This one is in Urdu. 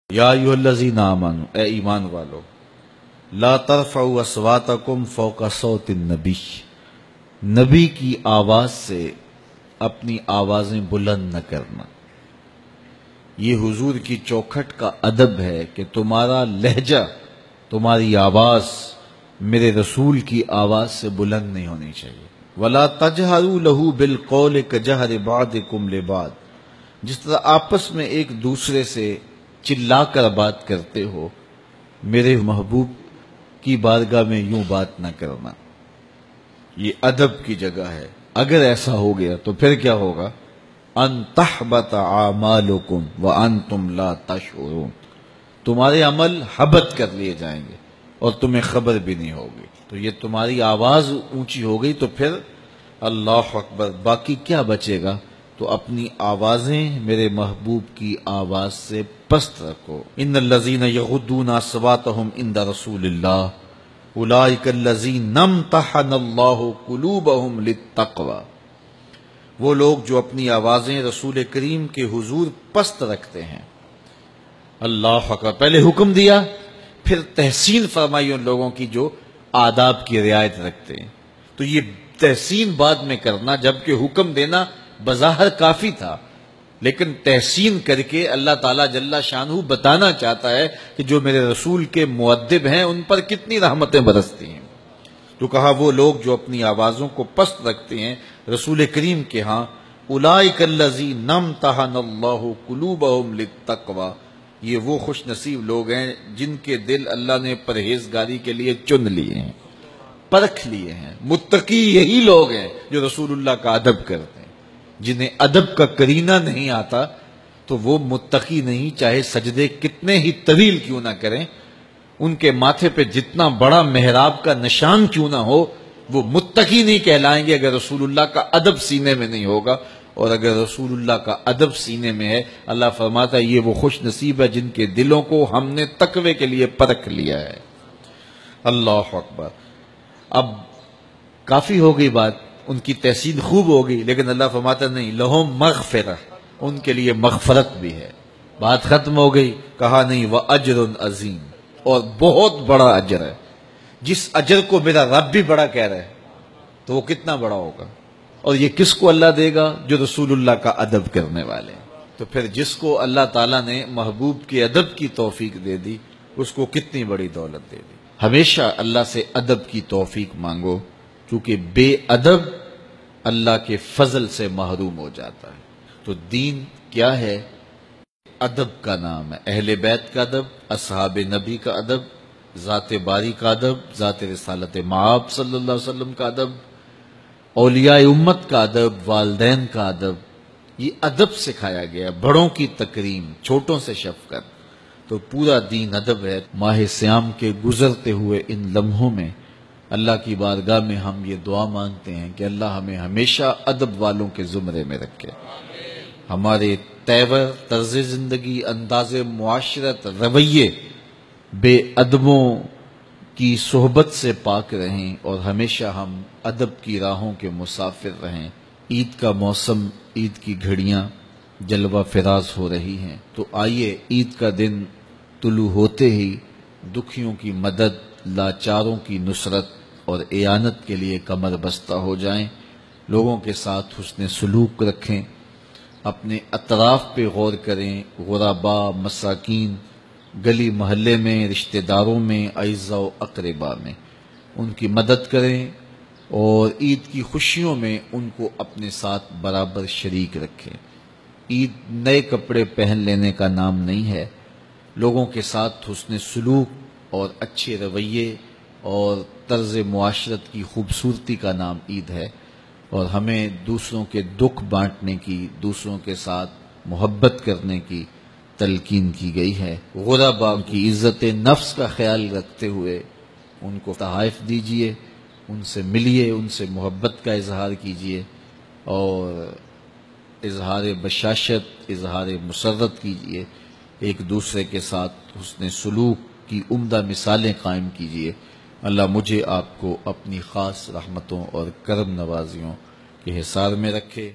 یا ایھا الذین آمنوا، اے ایمان والو، لا ترفعوا اصواتکم فوق صوت النبی، نبی کی آواز سے اپنی آوازیں بلند نہ کرنا۔ یہ حضور کی چوکھٹ کا ادب ہے کہ تمہارا لہجہ، تمہاری آواز میرے رسول کی آواز سے بلند نہیں ہونی چاہیے۔ وَلَا تَجْهَرُوا لَهُ بِالْقَوْلِ كَجَهْرِ بَعْضِكُمْ لِبَعْضٍ، جس طرح آپس میں ایک دوسرے سے چلا کر بات کرتے ہو، میرے محبوب کی بارگاہ میں یوں بات نہ کرنا۔ یہ ادب کی جگہ ہے۔ اگر ایسا ہو گیا تو پھر کیا ہوگا؟ ان تحبط اعمالکم وانتم لا تشعرون، تمہارے عمل حبط کر لیے جائیں گے اور تمہیں خبر بھی نہیں ہوگی۔ تو یہ تمہاری آواز اونچی ہو گئی تو پھر اللہ اکبر، باقی کیا بچے گا؟ تو اپنی آوازیں میرے محبوب کی آواز سے پست رکھو۔ ان الذین یغضون اصواتهم عند رسول اللہ اولئک الذین امتحن اللہ قلوبهم للتقوی، وہ لوگ جو اپنی آوازیں رسول کریم کے حضور پست رکھتے ہیں۔ اللہ اکبر، پہلے حکم دیا، پھر تحسین فرمائی ان لوگوں کی جو آداب کی رعایت رکھتے ہیں۔ تو یہ تحسین بعد میں کرنا، جبکہ حکم دینا بظاہر کافی تھا، لیکن تحسین کر کے اللہ تعالیٰ جل شانہ بتانا چاہتا ہے کہ جو میرے رسول کے مؤدب ہیں ان پر کتنی رحمتیں برستی ہیں۔ تو کہا وہ لوگ جو اپنی آوازوں کو پست رکھتے ہیں رسول کریم کے ہاں، اولئک الذین امتحن اللہ قلوبهم للتقوی، یہ وہ خوش نصیب لوگ ہیں جن کے دل اللہ نے پرہیزگاری کے لیے چن لیے ہیں، پرکھ لیے ہیں۔ متقی یہی لوگ ہیں جو رسول اللہ کا ادب کرتے ہیں۔ جنہیں ادب کا کرینہ نہیں آتا تو وہ متقی نہیں، چاہے سجدے کتنے ہی طویل کیوں نہ کریں، ان کے ماتھے پہ جتنا بڑا محراب کا نشان کیوں نہ ہو، وہ متقی نہیں کہلائیں گے اگر رسول اللہ کا ادب سینے میں نہیں ہوگا۔ اور اگر رسول اللہ کا ادب سینے میں ہے، اللہ فرماتا ہے یہ وہ خوش نصیب ہے جن کے دلوں کو ہم نے تقوی کے لیے پرکھ لیا ہے۔ اللہ اکبر۔ اب کافی ہو گئی بات، ان کی تحسین خوب ہوگی، لیکن اللہ فرماتا نہیں، لہم مغفرہ، ان کے لیے مغفرت بھی ہے۔ بات ختم ہو گئی، کہا نہیں وَأَجْرٌ عظیم، اور بہت بڑا اجر ہے۔ جس اجر کو میرا رب بھی بڑا کہہ رہا ہے تو وہ کتنا بڑا ہوگا؟ اور یہ کس کو اللہ دے گا؟ جو رسول اللہ کا ادب کرنے والے ہیں۔ تو پھر جس کو اللہ تعالیٰ نے محبوب کے ادب کی توفیق دے دی، اس کو کتنی بڑی دولت دے دی۔ ہمیشہ اللہ سے ادب کی توفیق مانگو، کیونکہ بے ادب اللہ کے فضل سے محروم ہو جاتا ہے۔ تو دین کیا ہے؟ ادب کا نام ہے۔ اہل بیت کا ادب، اصحاب نبی کا ادب، ذات باری کا ادب، ذات رسالت مآب صلی اللہ علیہ وسلم کا ادب، اولیاء امت کا ادب، والدین کا ادب، یہ ادب سکھایا گیا۔ بڑوں کی تکریم، چھوٹوں سے شفقت، تو پورا دین ادب ہے۔ ماہ سیام کے گزرتے ہوئے ان لمحوں میں اللہ کی بارگاہ میں ہم یہ دعا مانگتے ہیں کہ اللہ ہمیں ہمیشہ ادب والوں کے زمرے میں رکھے، ہمارے تیور، طرز زندگی، انداز معاشرت، رویے بے ادبوں کی صحبت سے پاک رہیں، اور ہمیشہ ہم ادب کی راہوں کے مسافر رہیں۔ عید کا موسم، عید کی گھڑیاں جلوہ فراز ہو رہی ہیں، تو آئیے عید کا دن طلوع ہوتے ہی دکھیوں کی مدد، لاچاروں کی نصرت اور اعانت کے لیے کمر بستہ ہو جائیں۔ لوگوں کے ساتھ حسن سلوک رکھیں، اپنے اطراف پہ غور کریں، غرباء، مساکین، گلی محلے میں، رشتہ داروں میں، اعزاء و اقرباء میں ان کی مدد کریں، اور عید کی خوشیوں میں ان کو اپنے ساتھ برابر شریک رکھیں۔ عید نئے کپڑے پہن لینے کا نام نہیں ہے، لوگوں کے ساتھ حسن سلوک اور اچھے رویے اور طرز معاشرت کی خوبصورتی کا نام عید ہے، اور ہمیں دوسروں کے دکھ بانٹنے کی، دوسروں کے ساتھ محبت کرنے کی تلقین کی گئی ہے۔ غرباء کی عزت نفس کا خیال رکھتے ہوئے ان کو تحائف دیجیے، ان سے ملیے، ان سے محبت کا اظہار کیجیے، اور اظہار بشاشت، اظہار مسرت کیجیے، ایک دوسرے کے ساتھ حسن سلوک کی عمدہ مثالیں قائم کیجیے۔ اللہ مجھے آپ کو اپنی خاص رحمتوں اور کرم نوازیوں کے حصار میں رکھے۔